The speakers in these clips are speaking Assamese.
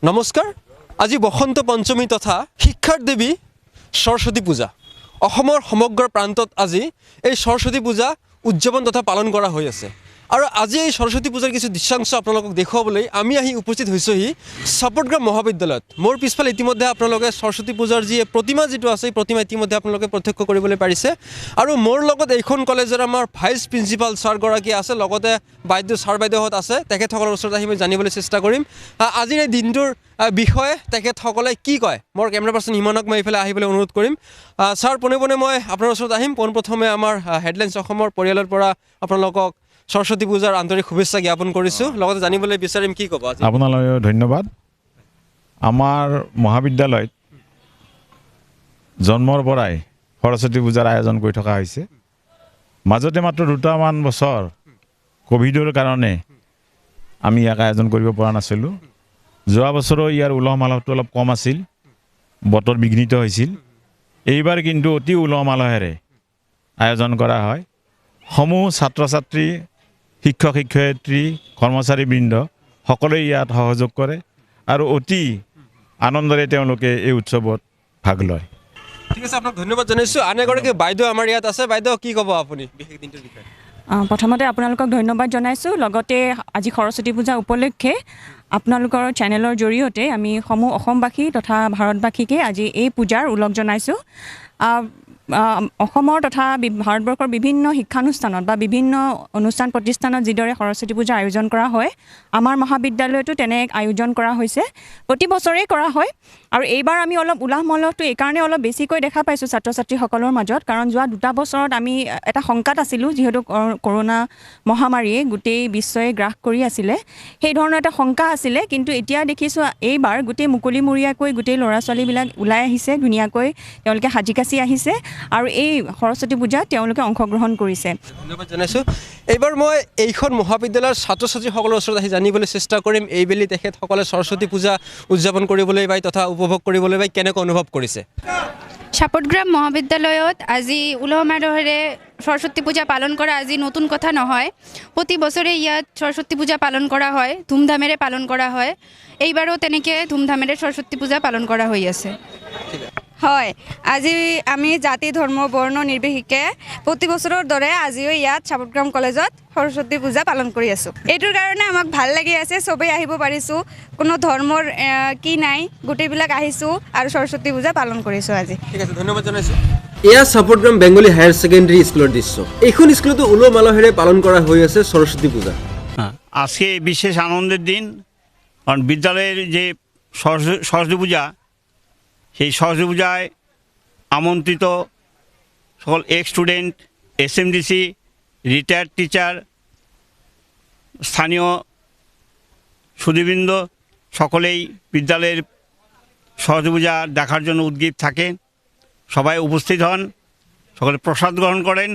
নমস্কাৰ আজি বসন্ত পঞ্চমী তথা শিক্ষাৰ দেৱী সৰস্বতী পূজা অসমৰ সমগ্ৰ প্ৰান্তত আজি এই সৰস্বতী পূজা উদযাপন তথা পালন কৰা হৈ আছে আৰু আজি এই সৰস্বতী পূজাৰ কিছু দৃশ্যাংশ আপোনালোকক দেখুৱাবলৈ আমি আহি উপস্থিত হৈছোহি সাপটগ্ৰাম মহাবিদ্যালয়ত মোৰ পিছফালে ইতিমধ্যে আপোনালোকে সৰস্বতী পূজাৰ যি প্ৰতিমা যিটো আছে এই প্ৰতিমা ইতিমধ্যে আপোনালোকে প্ৰত্যক্ষ কৰিবলৈ পাৰিছে আৰু মোৰ লগত এইখন কলেজৰ আমাৰ ভাইচ প্ৰিন্সিপাল ছাৰগৰাকী আছে লগতে ছাৰ বাইদেউহঁত আছে তেখেতসকলৰ ওচৰত আহি মই জানিবলৈ চেষ্টা কৰিম আজিৰ এই দিনটোৰ বিষয়ে তেখেতসকলে কি কয় মোৰ কেমেৰা পাৰ্চন হিমানক মই এইফালে আহিবলৈ অনুৰোধ কৰিম ছাৰ পোনে পোনে মই আপোনাৰ ওচৰত আহিম পোনপ্ৰথমে আমাৰ হেডলাইন্স অসমৰ পৰিয়ালৰ পৰা আপোনালোকক সৰস্বতী পূজাৰ আন্তৰিক শুভেচ্ছা জ্ঞাপন কৰিছোঁ লগতে জানিবলৈ বিচাৰিম কি ক'ব আপোনালৈ ধন্যবাদ আমাৰ মহাবিদ্যালয়ত জন্মৰ পৰাই সৰস্বতী পূজাৰ আয়োজন কৰি থকা হৈছে মাজতে মাত্ৰ দুটামান বছৰ কোভিডৰ কাৰণে আমি ইয়াক আয়োজন কৰিব পৰা নাছিলোঁ যোৱা বছৰো ইয়াৰ উলহ-মালহটো অলপ কম আছিল বতৰ বিঘ্নিত হৈছিল এইবাৰ কিন্তু অতি উলহ-মালহেৰে আয়োজন কৰা হয় সমূহ ছাত্ৰ ছাত্ৰী শিক্ষক শিক্ষয়িত্ৰী কৰ্মচাৰীবৃন্দ সকলোৱে ইয়াত সহযোগ কৰে আৰু অতি আনন্দৰে তেওঁলোকে এই উৎসৱত ভাগ লয় ঠিক আছে আপোনাক ধন্যবাদ জনাইছোঁ আন এগৰাকী বাইদেউ আমাৰ ইয়াত আছে বাইদেউ কি ক'ব আপুনি বিশেষ দিনটোৰ বিষয়ে প্ৰথমতে আপোনালোকক ধন্যবাদ জনাইছোঁ লগতে আজি সৰস্বতী পূজা উপলক্ষে আপোনালোকৰ চেনেলৰ জৰিয়তে আমি সমূহ অসমবাসী তথা ভাৰতবাসীকে আজি এই পূজাৰ ওলগ জনাইছোঁ অসমৰ তথা ভাৰতবৰ্ষৰ বিভিন্ন শিক্ষানুষ্ঠানত বা বিভিন্ন অনুষ্ঠান প্ৰতিষ্ঠানত যিদৰে সৰস্বতী পূজা আয়োজন কৰা হয় আমাৰ মহাবিদ্যালয়তো তেনে এক আয়োজন কৰা হৈছে প্ৰতি বছৰেই কৰা হয় আৰু এইবাৰ আমি অলপ উলাহ-মালহটো এইকাৰণে অলপ বেছিকৈ দেখা পাইছোঁ ছাত্ৰ ছাত্ৰীসকলৰ মাজত কাৰণ যোৱা দুটা বছৰত আমি এটা শংকাত আছিলোঁ যিহেতু কৰোণা মহামাৰীয়ে গোটেই বিশ্বই গ্ৰাস কৰি আছিলে সেই ধৰণৰ এটা শংকা আছিলে কিন্তু এতিয়া দেখিছোঁ এইবাৰ গোটেই মুকলিমূৰীয়াকৈ গোটেই ল'ৰা ছোৱালীবিলাক ওলাই আহিছে ধুনীয়াকৈ তেওঁলোকে সাজি কাচি আহিছে আৰু এই সৰস্বতী পূজাত তেওঁলোকে অংশগ্ৰহণ কৰিছে ধন্যবাদ জনাইছোঁ এইবাৰ মই এইখন মহাবিদ্যালয়ৰ ছাত্ৰ ছাত্ৰীসকলৰ ওচৰত আহি জানিবলৈ চেষ্টা কৰিম এইবেলি তেখেতসকলে সৰস্বতী পূজা উদযাপন কৰিবলৈ পাই তথা উপভোগ কৰিবলৈ পাই কেনেকৈ অনুভৱ কৰিছে সাপটগ্ৰাম মহাবিদ্যালয়ত আজি উলহ-মালহেৰে সৰস্বতী পূজা পালন কৰা আজি নতুন কথা নহয় প্ৰতি বছৰে ইয়াত সৰস্বতী পূজা পালন কৰা হয় ধুমধামেৰে পালন কৰা হয় এইবাৰো তেনেকৈ ধুমধামেৰে সৰস্বতী পূজা পালন কৰা হৈ আছে হয় আজি আমি জাতি ধৰ্ম বৰ্ণ নিৰ্বিশেষে প্ৰতি বছৰৰ দৰে আজিও ইয়াত সাপটগ্ৰাম কলেজত সৰস্বতী পূজা পালন কৰি আছোঁ এইটোৰ কাৰণে আমাক ভাল লাগি আছে চবেই আহিব পাৰিছোঁ কোনো ধৰ্মৰ কি নাই গোটেইবিলাক আহিছোঁ আৰু সৰস্বতী পূজা পালন কৰিছোঁ আজি ঠিক আছে ধন্যবাদ জনাইছোঁ এয়া সাপটগ্ৰাম বেংগলী হায়াৰ ছেকেণ্ডাৰী স্কুলৰ দৃশ্য এইখন স্কুলতো উলহ-মালহেৰে পালন কৰা হৈ আছে সরস্বতী পূজা আজকে বিশেষ আনন্দের দিন কারণ বিদ্যালয়ের যে সরস্বতী পূজা সেই সরস্বতী পূজায় আমন্ত্রিত সকল স্টুডেন্ট এসএমডিসি রিটায়ার্ড টিচার স্থানীয় সুধীবৃন্দ সকলেই বিদ্যালয়ের সরস্বতী পূজা দেখার জন্য উদ্গ্রীব থাকে সবাই উপস্থিত হন সকলে প্রসাদ গ্রহণ করেন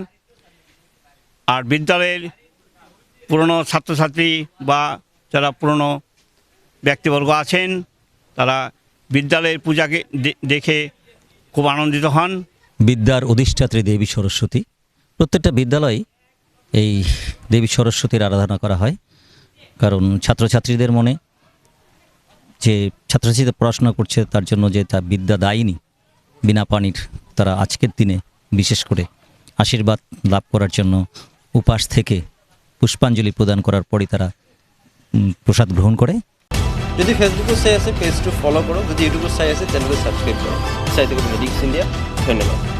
আর বিদ্যালয়ের পুরনো ছাত্রছাত্রী বা যারা পুরনো ব্যক্তিবর্গ আছেন তারা বিদ্যালয়ের পূজাকে দেখে খুব আনন্দিত হন বিদ্যার অধিষ্ঠাত্রী দেবী সরস্বতী প্রত্যেকটা বিদ্যালয়ে এই দেবী সরস্বতীর আরাধনা করা হয় কারণ ছাত্রছাত্রীদের মনে যে ছাত্রছাত্রীরা পড়াশোনা করছে তার জন্য যে তা বিদ্যা দায়িনী বিনা পানির তারা আজকের দিনে বিশেষ করে আশীর্বাদ লাভ করার জন্য উপাস থেকে পুষ্পাঞ্জলি প্রদান করার পরই তারা প্রসাদ গ্রহণ করে যদি ফেসবুকে চাই আছে পেজটো ফলো কৰক যদি ইউটিউবত চাই আছে চেনেলটো ছাবস্ক্ৰাইব কৰক চাই থাকক মেডিক্স ইণ্ডিয়া ধন্যবাদ